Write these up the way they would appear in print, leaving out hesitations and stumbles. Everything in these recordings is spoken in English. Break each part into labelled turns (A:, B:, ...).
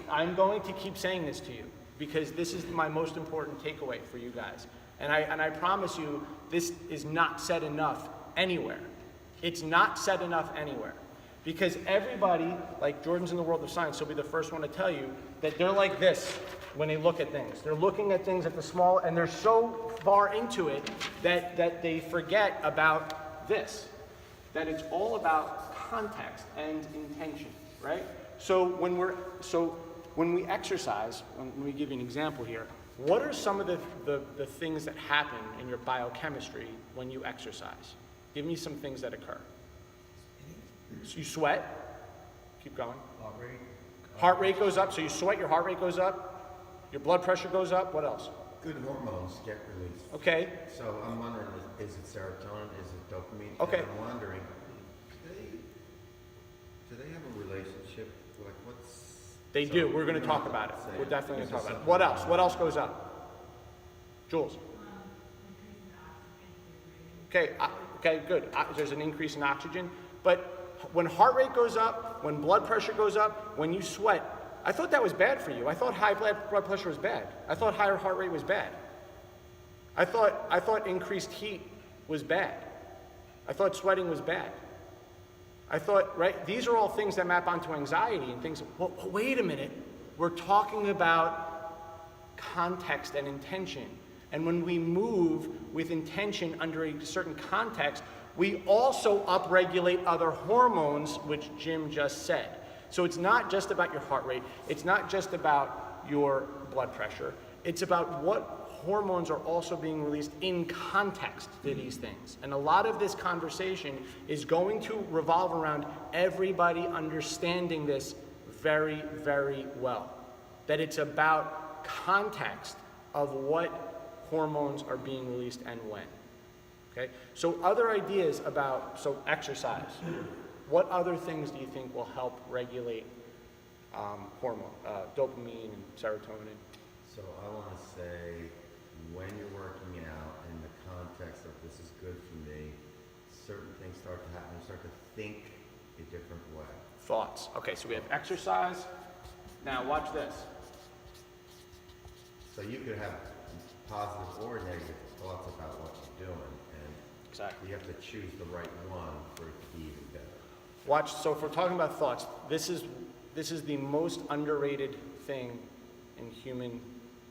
A: I'm going to keep saying this to you because this is my most important takeaway for you guys. And I promise you, this is not said enough anywhere. It's not said enough anywhere. Because everybody, like Jordan's in the world of science, he'll be the first one to tell you that they're like this when they look at things. They're looking at things at the small, and they're so far into it that they forget about this. That it's all about context and intention, right? So when we exercise, let me give you an example here. What are some of the things that happen in your biochemistry when you exercise? Give me some things that occur. So you sweat. Keep going.
B: Heart rate.
A: Heart rate goes up. So you sweat, your heart rate goes up. Your blood pressure goes up. What else?
C: Good hormones get released.
A: Okay.
C: So I'm wondering, is it serotonin? Is it dopamine?
A: Okay.
C: And I'm wondering, do they have a relationship? Like what's...
A: They do. We're going to talk about it. We're definitely going to talk about it. What else? What else goes up? Jules. Okay. Okay, good. There's an increase in oxygen. But when heart rate goes up, when blood pressure goes up, when you sweat, I thought that was bad for you. I thought high blood pressure was bad. I thought higher heart rate was bad. I thought increased heat was bad. I thought sweating was bad. I thought, right, these are all things that map onto anxiety and things. Well, wait a minute. We're talking about context and intention. And when we move with intention under a certain context, we also upregulate other hormones, which Jim just said. So it's not just about your heart rate. It's not just about your blood pressure. It's about what hormones are also being released in context to these things. And a lot of this conversation is going to revolve around everybody understanding this very, very well. That it's about context of what hormones are being released and when. Okay? So other ideas about, exercise. What other things do you think will help regulate dopamine and serotonin?
C: So I want to say, when you're working out in the context of this is good for me, certain things start to happen. You start to think a different way.
A: Thoughts. Okay, so we have exercise. Now watch this.
C: So you could have positive or negative thoughts about what you're doing, and
A: exactly.
C: You have to choose the right one for it to be even better.
A: Watch. So if we're talking about thoughts, this is the most underrated thing in human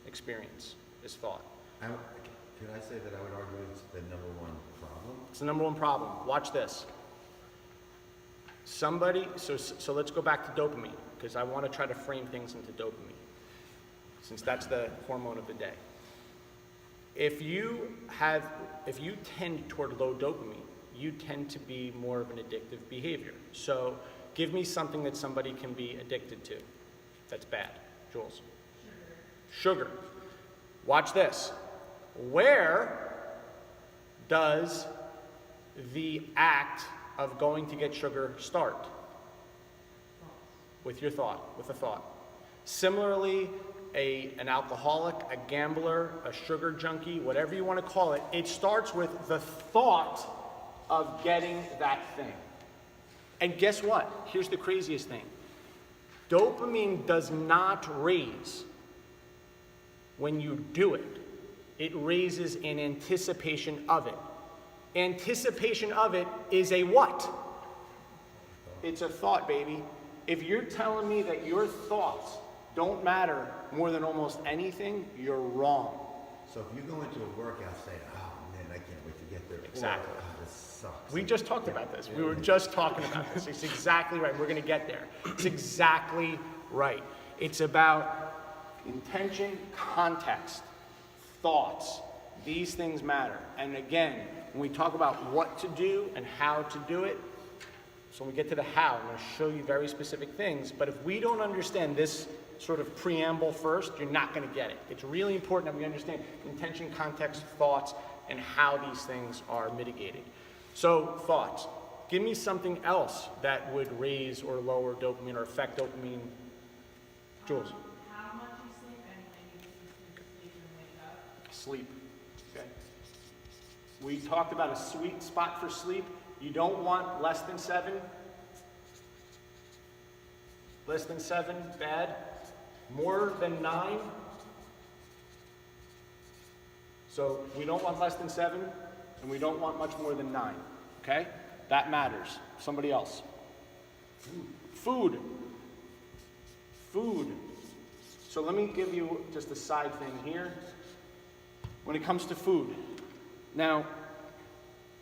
A: experience. Is thought.
C: Can I say that I would argue it's the number one problem?
A: It's the number one problem. Watch this. So let's go back to dopamine, because I want to try to frame things into dopamine, since that's the hormone of the day. If you tend toward low dopamine, you tend to be more of an addictive behavior. So give me something that somebody can be addicted to that's bad. Jules. Sugar. Watch this. Where does the act of going to get sugar start? With your thought, with a thought. Similarly, an alcoholic, a gambler, a sugar junkie, whatever you want to call it, it starts with the thought of getting that thing. And guess what? Here's the craziest thing. Dopamine does not raise when you do it. It raises in anticipation of it. Anticipation of it is a what? It's a thought, baby. If you're telling me that your thoughts don't matter more than almost anything, you're wrong.
C: So if you go into a workout saying, oh man, I can't wait to get there.
A: Exactly.
C: Or, oh, this sucks.
A: We just talked about this. We were just talking about this. It's exactly right. We're going to get there. It's exactly right. It's about intention, context, thoughts. These things matter. And again, when we talk about what to do and how to do it, so when we get to the how, I'm going to show you very specific things. But if we don't understand this sort of preamble first, you're not going to get it. It's really important that we understand intention, context, thoughts, and how these things are mitigated. So, thoughts. Give me something else that would raise or lower dopamine or affect dopamine. Jules.
D: How much you sleep and when you sleep and wake up.
A: Sleep. Okay. We talked about a sweet spot for sleep. You don't want less than 7. Less than 7, bad. More than 9. So we don't want less than 7, and we don't want much more than 9. Okay? That matters. Somebody else. Food. Food. So let me give you just a side thing here. When it comes to food, now,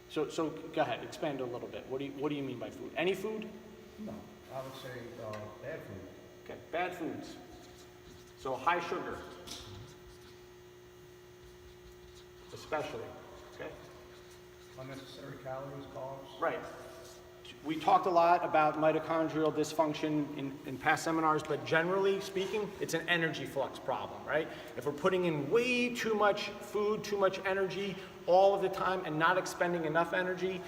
A: so go ahead, expand a little bit. What do you mean by food? Any food?
B: No, I would say bad food.
A: Okay, bad foods. So high sugar, especially. Okay.
B: Unnecessary calories, carbs.
A: Right. We talked a lot about mitochondrial dysfunction in past seminars, but generally speaking, it's an energy flux problem, right? If we're putting in way too much food, too much energy all of the time and not expending enough energy,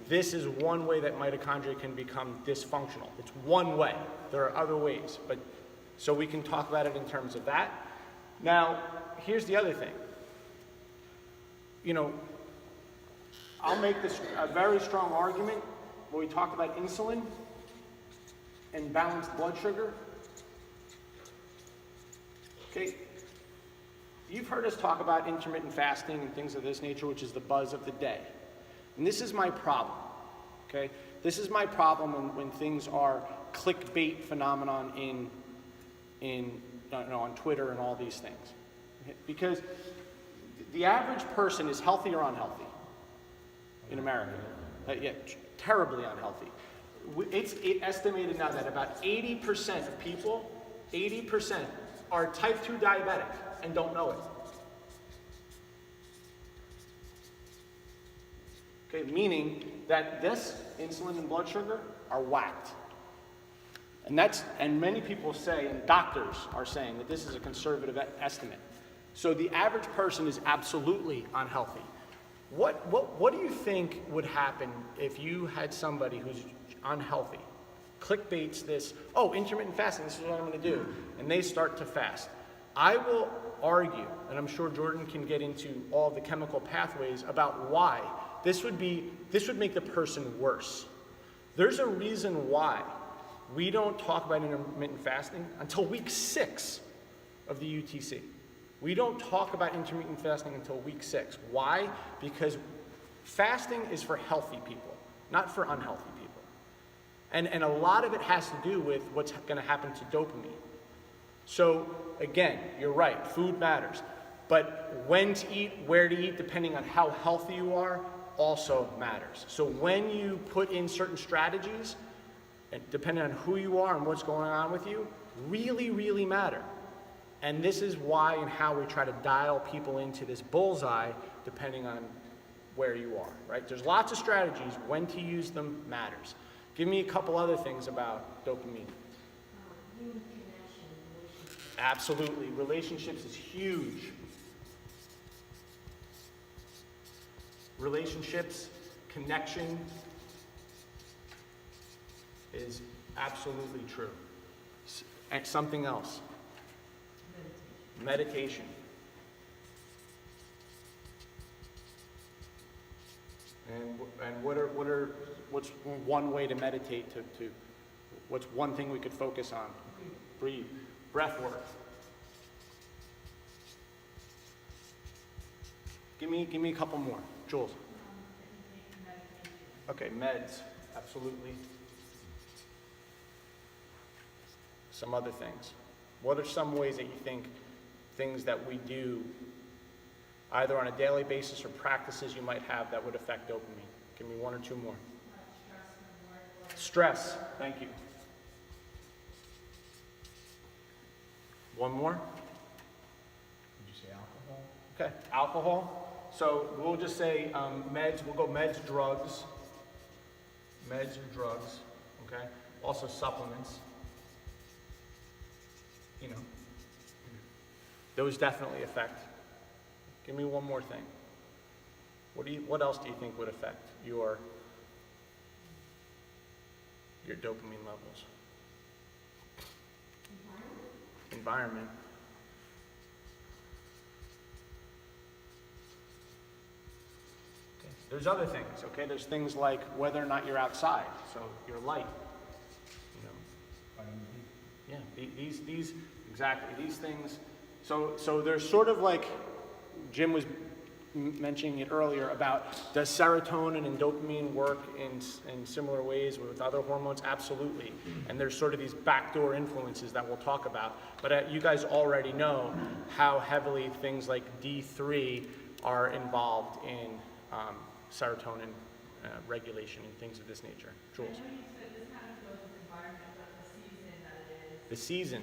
A: this is one way that mitochondria can become dysfunctional. It's one way. There are other ways, but so we can talk about it in terms of that. Now, here's the other thing. You know, I'll make this a very strong argument when we talk about insulin and balanced blood sugar. Okay, you've heard us talk about intermittent fasting and things of this nature, which is the buzz of the day. And this is my problem, okay? This is my problem when things are clickbait phenomenon on Twitter and all these things. Okay? Because the average person is healthy or unhealthy in America. Yeah, terribly unhealthy. It's estimated now that about 80% of people, 80% are type 2 diabetic and don't know it. Okay, meaning that this insulin and blood sugar are whacked. And many people say, and doctors are saying, that this is a conservative estimate. So the average person is absolutely unhealthy. What do you think would happen if you had somebody who's unhealthy, clickbaits this, oh, intermittent fasting, this is what I'm going to do, and they start to fast? I will argue, and I'm sure Jordan can get into all the chemical pathways about why this would make the person worse. There's a reason why we don't talk about intermittent fasting until week 6 of the UTC. We don't talk about intermittent fasting until week 6. Why? Because fasting is for healthy people, not for unhealthy people. And a lot of it has to do with what's going to happen to dopamine. So again, you're right, food matters. But when to eat, where to eat, depending on how healthy you are, also matters. So when you put in certain strategies, and depending on who you are and what's going on with you, really, really matter. And this is why and how we try to dial people into this bullseye depending on where you are, right? There's lots of strategies. When to use them matters. Give me a couple other things about dopamine.
E: Human connection, relationships.
A: Absolutely. Relationships is huge. Relationships, connection is absolutely true. And something else. Meditation. And what's one way to meditate to what's one thing we could focus on? Breathe. Breath work. Give me a couple more. Jules. Okay, meds. Absolutely. Some other things. What are some ways that you think things that we do either on a daily basis or practices you might have that would affect dopamine? Give me one or two more. Stress. Thank you. One more.
B: Did you say alcohol?
A: Okay, alcohol. So we'll just say meds. We'll go meds, drugs. Meds or drugs. Okay. Also supplements. You know, those definitely affect. Give me one more thing. What else do you think would affect your dopamine levels? Environment. Okay. There's other things, okay? There's things like whether or not you're outside, so your light, you know.
B: Vitamin D.
A: Yeah, Exactly, these things. So there's sort of like, Jim was mentioning it earlier about, does serotonin and dopamine work in similar ways with other hormones? Absolutely. And there's sort of these backdoor influences that we'll talk about. But you guys already know how heavily things like D3 are involved in serotonin regulation and things of this nature. Jules?
D: I know you said this kind of goes with the environment, but the season that it is.
A: The season.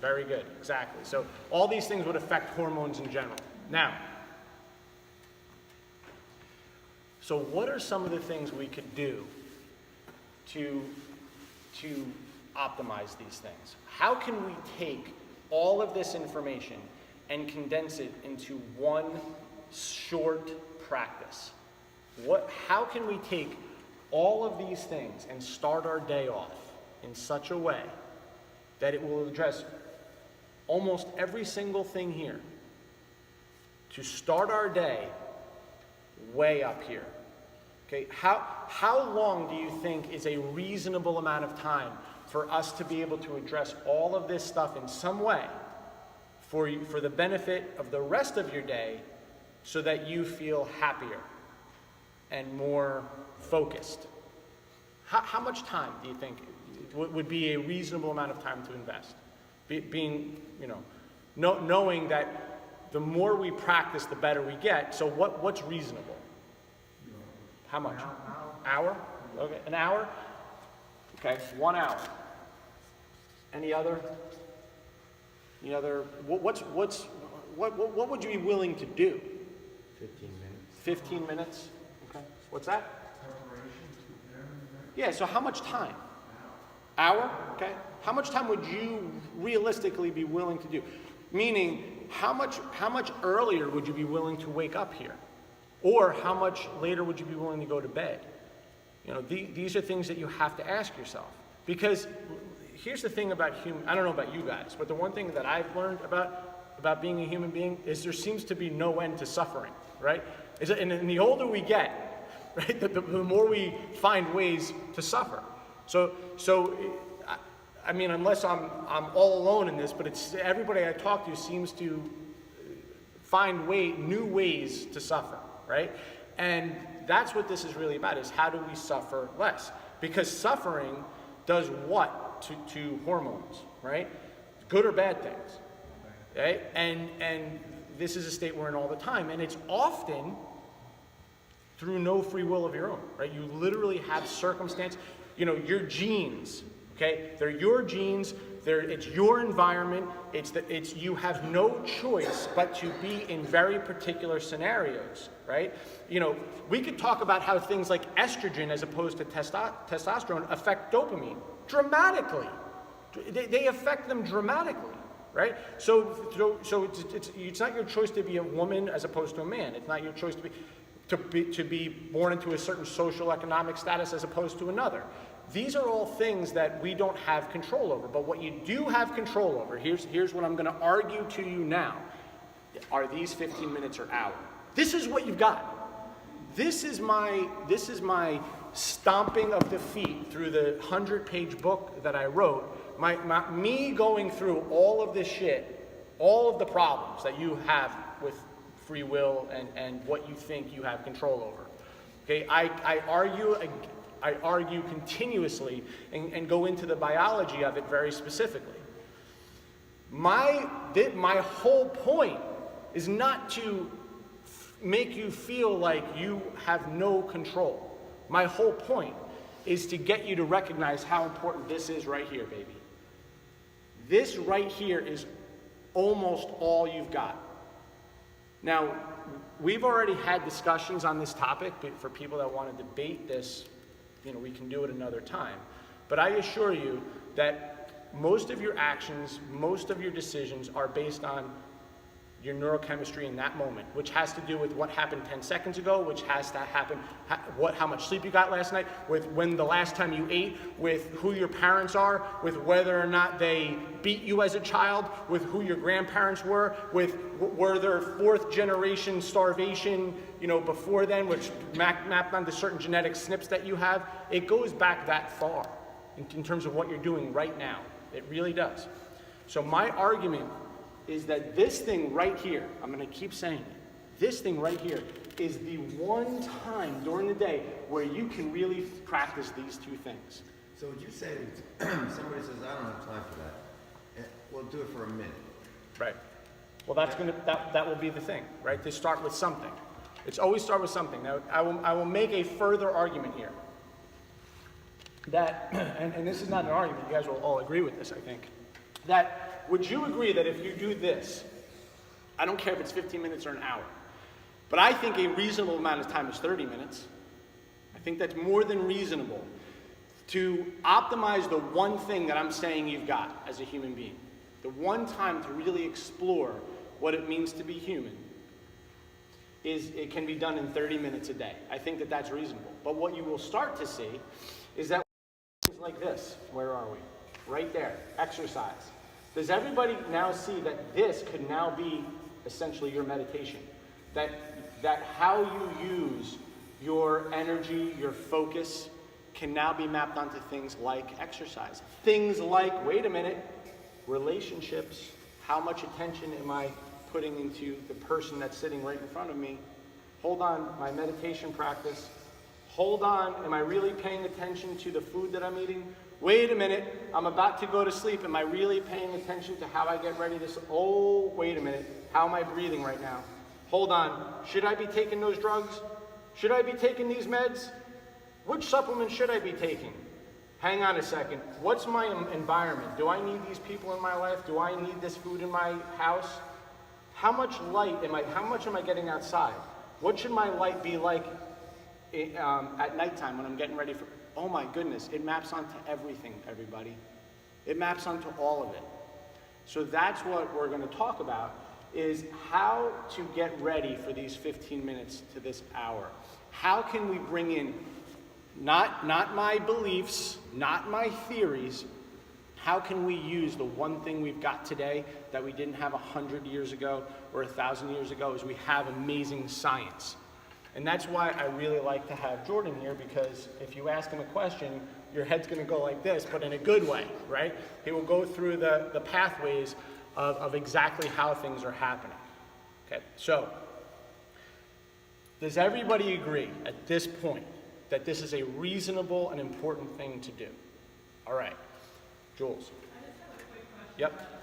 A: Very good, exactly. So all these things would affect hormones in general. Now, so what are some of the things we could do to optimize these things? How can we take all of this information and condense it into one short practice? How can we take all of these things and start our day off in such a way that it will address almost every single thing here, to start our day way up here? Okay, how long do you think is a reasonable amount of time for us to be able to address all of this stuff in some way for the benefit of the rest of your day, so that you feel happier and more focused? How much time do you think would be a reasonable amount of time to invest? Being, knowing that the more we practice, the better we get. So what's reasonable? How much? Hour? Okay, an hour? Okay, 1 hour. Any other? What would you be willing to do?
C: 15 minutes.
A: 15 minutes? Okay. What's that? Yeah, so how much time? Hour? Okay. How much time would you realistically be willing to do? Meaning, how much earlier would you be willing to wake up here? Or how much later would you be willing to go to bed? These are things that you have to ask yourself. Because here's the thing about I don't know about you guys, but the one thing that I've learned about being a human being is there seems to be no end to suffering, right? And the older we get, right, the more we find ways to suffer. So I mean, unless I'm all alone in this, but it's everybody I talk to seems to find new ways to suffer, right? And that's what this is really about, is how do we suffer less? Because suffering does what to hormones, right? Good or bad things, right? And this is a state we're in all the time, and it's often through no free will of your own, right? You literally have circumstance, your genes, okay? They're your genes, it's your environment, you have no choice but to be in very particular scenarios, right? We could talk about how things like estrogen as opposed to testosterone affect dopamine dramatically. They affect them dramatically, right? So it's not your choice to be a woman as opposed to a man. It's not your choice to be born into a certain social economic status as opposed to another. These are all things that we don't have control over. But what you do have control over, here's what I'm going to argue to you now, are these 15 minutes or hour. This is what you've got. This is my stomping of the feet through the 100-page book that I wrote. Me going through all of this shit, all of the problems that you have with free will and what you think you have control over. Okay, I argue continuously and go into the biology of it very specifically. My whole point is not to make you feel like you have no control. My whole point is to get you to recognize how important this is right here, baby. This right here is almost all you've got. Now, we've already had discussions on this topic, but for people that want to debate this, we can do it another time. But I assure you that most of your actions, most of your decisions are based on your neurochemistry in that moment, which has to do with what happened 10 seconds ago, which has to happen, how much sleep you got last night, with when the last time you ate, with who your parents are, with whether or not they beat you as a child, with who your grandparents were there fourth generation starvation, before then, which mapped onto certain genetic SNPs that you have. It goes back that far in terms of what you're doing right now. It really does. So my argument is that this thing right here, I'm going to keep saying it, this thing right here is the one time during the day where you can really practice these two things.
C: So would you say that somebody says, I don't have time for that, we'll do it for a minute.
A: Right. Well, that will be the thing, right? To start with something. It's always start with something. Now, I will make a further argument here. That, and this is not an argument, you guys will all agree with this, I think. That, would you agree that if you do this, I don't care if it's 15 minutes or an hour, but I think a reasonable amount of time is 30 minutes. I think that's more than reasonable to optimize the one thing that I'm saying you've got as a human being. The one time to really explore what it means to be human is it can be done in 30 minutes a day. I think that that's reasonable. But what you will start to see is that things like this, where are we? Right there, exercise. Does everybody now see that this could now be essentially your meditation? That how you use your energy, your focus, can now be mapped onto things like exercise. Things like, wait a minute, relationships. How much attention am I putting into the person that's sitting right in front of me? Hold on, my meditation practice. Hold on, am I really paying attention to the food that I'm eating? Wait a minute, I'm about to go to sleep. Am I really paying attention to how I get ready to sleep? Oh, wait a minute, how am I breathing right now? Hold on, should I be taking those drugs? Should I be taking these meds? Which supplements should I be taking? Hang on a second, what's my environment? Do I need these people in my life? Do I need this food in my house? How much light how much am I getting outside? What should my light be like at nighttime when I'm getting ready for, oh my goodness, it maps onto everything, everybody. It maps onto all of it. So that's what we're going to talk about, is how to get ready for these 15 minutes to this hour. How can we bring in not my beliefs, not my theories, how can we use the one thing we've got today that we didn't have 100 years ago or 1,000 years ago, is we have amazing science. And that's why I really like to have Jordan here, because if you ask him a question, your head's going to go like this, but in a good way, right? He will go through the pathways of exactly how things are happening. Okay, so does everybody agree at this point that this is a reasonable and important thing to do? All right, Jules.
D: I just have a quick question.
A: Yep.